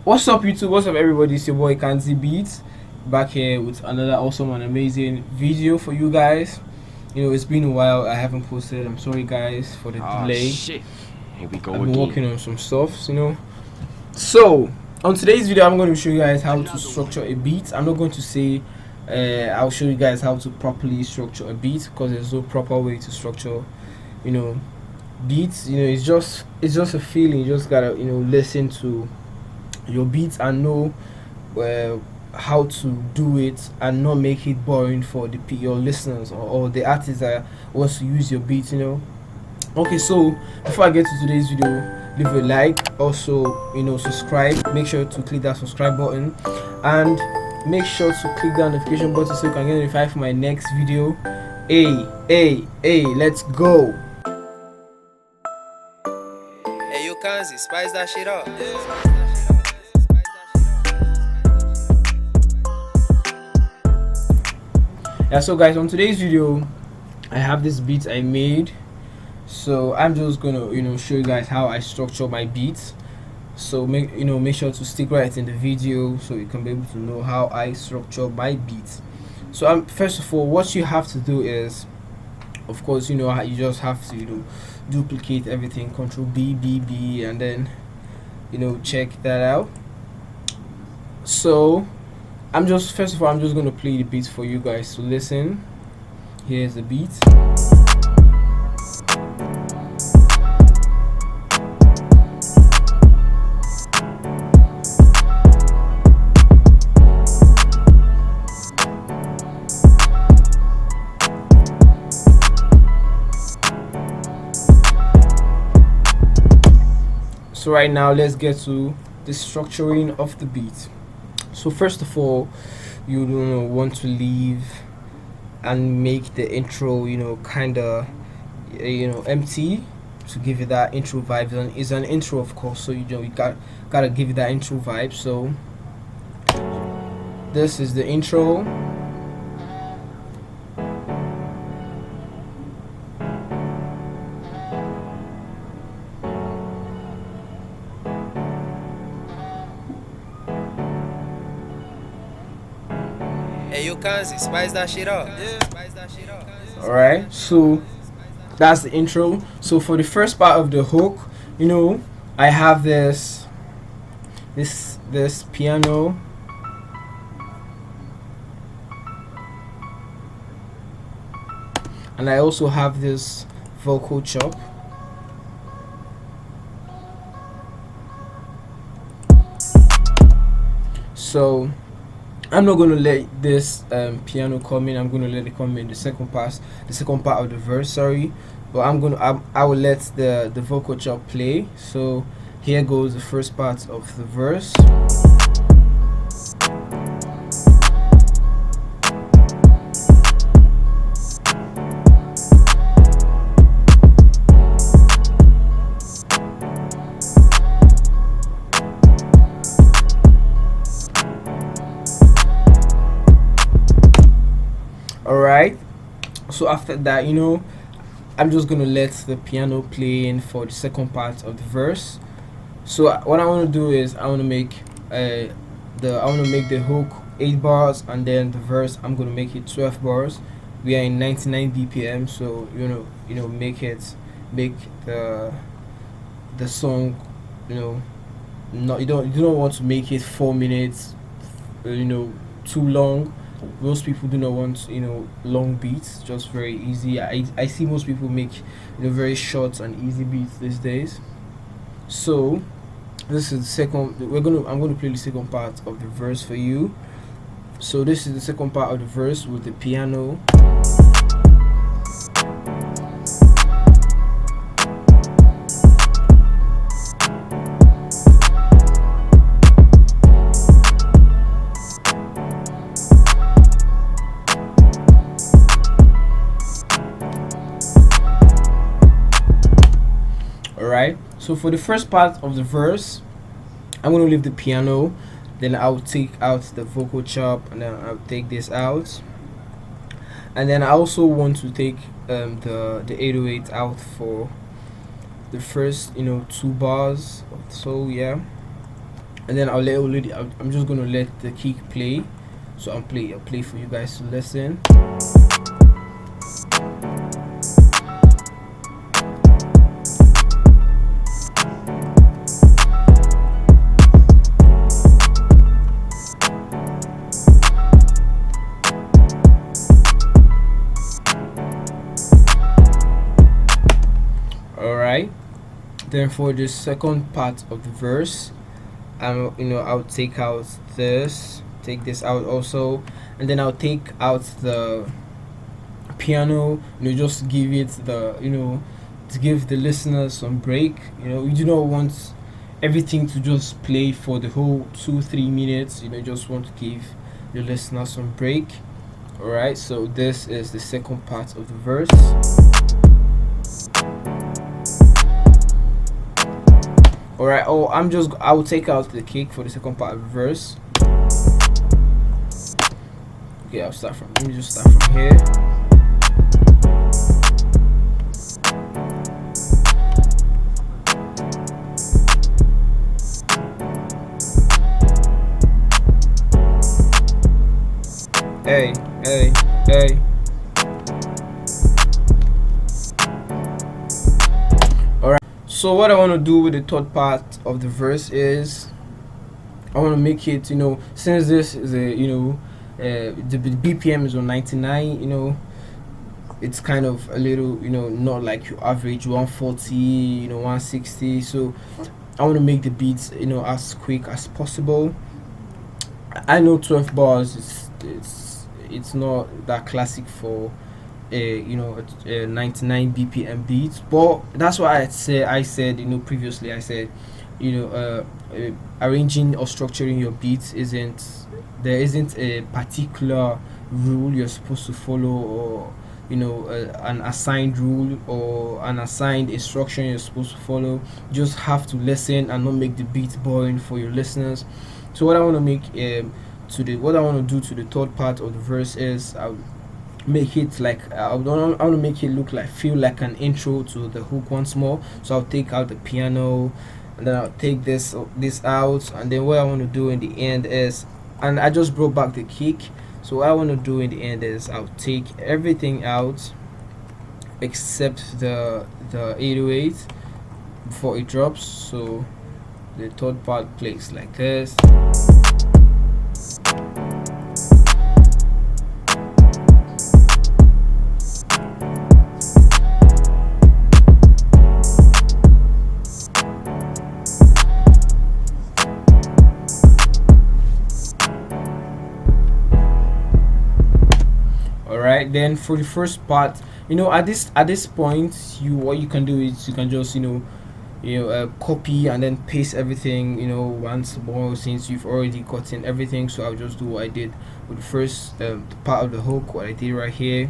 What's up, YouTube? What's up, everybody? It's your boy Kanzi Beats back here with another awesome and amazing video for you guys. It's been a while. I haven't posted. I'm sorry, guys, for the delay. Shit. Here we go I've been again. working on some stuff. So on today's video, I'm going to show you guys how to structure a beat. I'm not going to say I'll show you guys how to properly structure a beat, because there's no proper way to structure, beats. It's just a feeling. You just gotta listen to your beats and know how to do it and not make it boring for your listeners or the artists that wants to use your beats. Okay, so before I get to today's video, leave a like, also subscribe. Make sure to click that subscribe button and make sure to click that notification button so you can get notified for my next video. Hey, let's go. Hey, you Kanzi, spice that shit up. Yeah, so guys, on today's video I have this beat I made, so I'm just gonna show you guys how I structure my beats. So make sure to stick right in the video so you can be able to know how I structure my beats. So first of all, what you have to do is, of course, you just have to duplicate everything, Control B, and then check that out. So first of all, I'm just going to play the beat for you guys to listen. Here's the beat. So right now, let's get to the structuring of the beat. So first of all, you want to leave and make the intro kind of empty to give it that intro vibe. And it's an intro, of course, so you gotta give it that intro vibe. So this is the intro. Hey, you Kanzi, spice that shit up. Alright, so that's the intro. So for the first part of the hook, I have this piano, and I also have this vocal chop. So I'm not going to let this piano come in. I'm going to let it come in the second part of the verse, sorry. But I will let the vocal chop play. So here goes the first part of the verse. Alright, so after that, I'm just gonna let the piano play in for the second part of the verse. So what I want to do is I want to make the hook 8 bars, and then the verse I'm gonna make it 12 bars. We are in 99 BPM, so make the song not you don't want to make it 4 minutes too long. Most people do not want long beats, just very easy. I see most people make very short and easy beats these days. So this is the second. I'm gonna play the second part of the verse for you. So this is the second part of the verse with the piano. Alright, so for the first part of the verse, I'm going to leave the piano, then I'll take out the vocal chop, and then I'll take this out, and then I also want to take the 808 out for the first 2 bars. So yeah, and then I'm just gonna let the kick play. So I'll play for you guys to listen. All right. Then for the second part of the verse, I'll take this out also, and then I'll take out the piano. Just give it to give the listeners some break. You do not want everything to just play for the whole 2-3 minutes. Just want to give the listener some break. All right. So this is the second part of the verse. All right. Oh, I will take out the kick for the second part of the verse. Okay, let me just start from here. Hey, hey, hey. Alright. So what I want to do with the third part of the verse is I want to make it, since this is the BPM is on 99, it's kind of a little, not like your average 140, 160. So I want to make the beats, as quick as possible. I know 12 bars it's not that classic for a 99 BPM beat, but that's why I said previously I said arranging or structuring your beats there isn't a particular rule you're supposed to follow, or an assigned rule or an assigned instruction you're supposed to follow. You just have to listen and not make the beat boring for your listeners. So what I want to make what I want to do to the third part of the verse is I'll make it like I want to make it feel like an intro to the hook once more. So I'll take out the piano, and then I'll take this out, and then what I want to do in the end is, and I just brought back the kick, so what I want to do in the end is I'll take everything out except the 808 before it drops. So the third part plays like this. Alright, then for the first part, at this point, what you can do is you can just copy and then paste everything once more, since you've already gotten everything. So I'll just do what I did with the first part of the hook, what I did right here.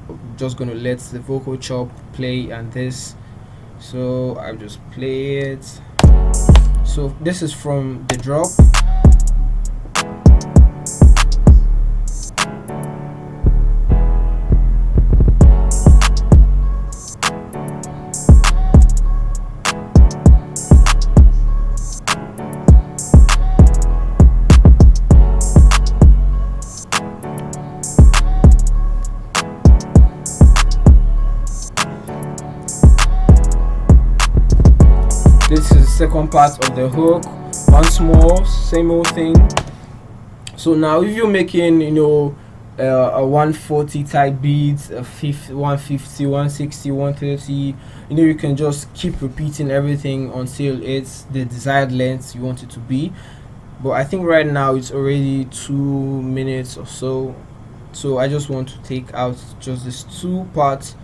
I'm just gonna let the vocal chop play and this, so I'll just play it. So this is from the drop. This is the second part of the hook. Once more, same old thing. So now if you're making a 140 type beat, a 150, 160, 130, you can just keep repeating everything until it's the desired length you want it to be. But I think right now it's already 2 minutes or so, so I just want to take out just these two parts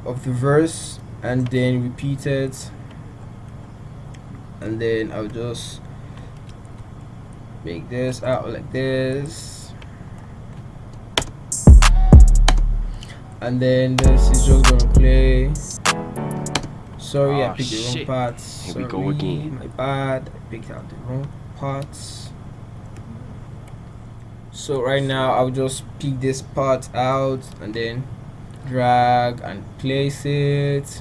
of the verse and then repeat it, and then I'll just make this out like this, and then this is just gonna play. Sorry, I picked the wrong parts. Here we go again. My bad, I picked out the wrong parts. So right now I'll just pick this part out and then drag and place it.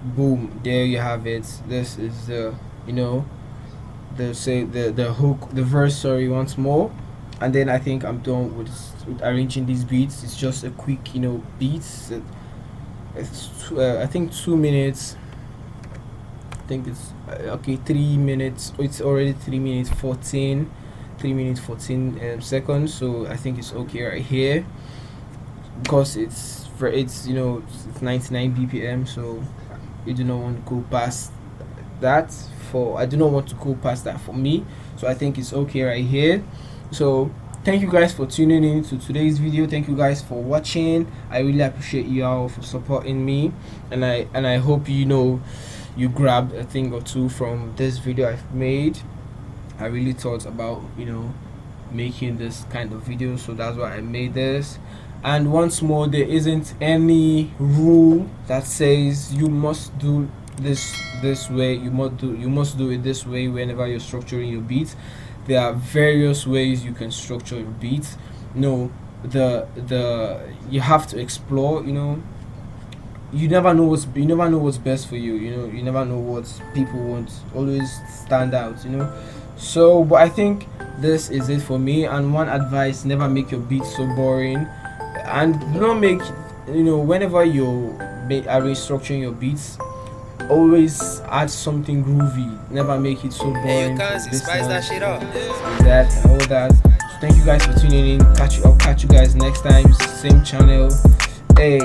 Boom, there you have it. This is the the hook, the verse, sorry, once more, and then I think I'm done with arranging these beats. It's just a quick, beats. I think 2 minutes. I think it's okay. 3 minutes. Oh, it's already 3 minutes 14. 3 minutes 14 seconds. So I think it's okay right here because it's 99 BPM. So you do not want to go past that. I do not want to go past that for me. So I think it's okay right here. So thank you guys for tuning in to today's video. Thank you guys for watching. I really appreciate you all for supporting me, and I hope you grabbed a thing or two from this video I've made. I really thought about making this kind of video, so that's why I made this. And once more, there isn't any rule that says you must do this way. You must do it this way whenever you're structuring your beats. There are various ways you can structure your beats. You have to explore. You never know what's best for you. You never know what people want. Always stand out. So, but I think this is it for me. And one advice: never make your beats so boring, and do not make whenever you are restructuring your beats, always add something groovy. Never make it so boring. Hey, you can't spice that shit up. That and all that. So thank you guys for tuning in. I'll catch you guys next time. Same channel. Hey.